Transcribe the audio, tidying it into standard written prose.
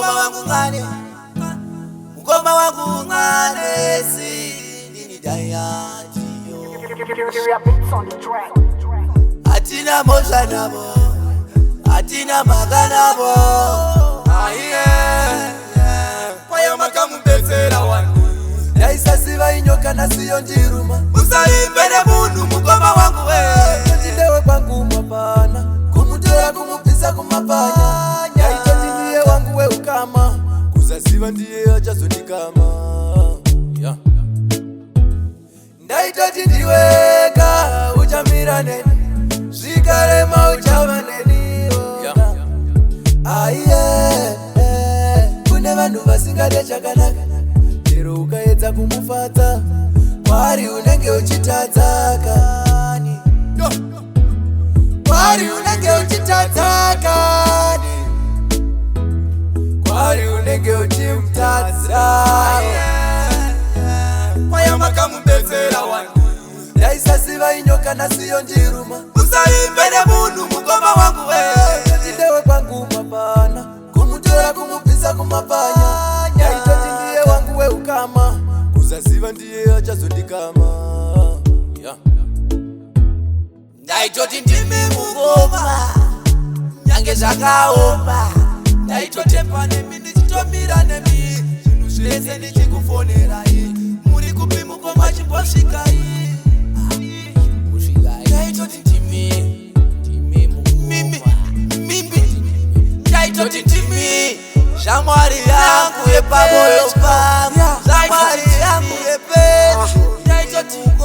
mukoma wangu ngane, mukoma wangu ngane, si nini dayati yo. Atina moja nabo, atina magana bo. Paya makamu bezera wangu Yaisa siva inyoka na siyo njiruma. Usaimbele mundu mukoma wangu Njidewe kwangu mapana, kumutoya kumupisa kumapanya. Yaito ndiye wangu we ukama, kuzasiva ndiye achazo nikama. Ndaito ndiweka uchamira neni, shikarema uchama neni. Kune vanhu vasingade chakanaka, chero ukaedza kumufadza, kwari unenge uchitadza kani. Kwari unenge uchitadza kani. Kwari unenge uchimutadza. Paya makamu bezera wangu Yaisa siva inyoka na siyo njiruma. Usaimbele mundu mukoma wangu Njidewe kwangu mapana, kumutoya kumupisa kumapanya. Yaito ndiye wangu we ukama, kuzasiva ndiye achazondikama. Ndaitoti ndimi mukoma nyange zvakaoma. Ndaitotepa nemi ndichitomira nemi, zvinhu zvese ndichikufonera muri kupi mukoma chimbosvikai. Ndaitoti ndimi ndaitoti ndimi shamwari yangu yepamoyo pangu, shamwari yangu yepecho. Ndaitoti ndimi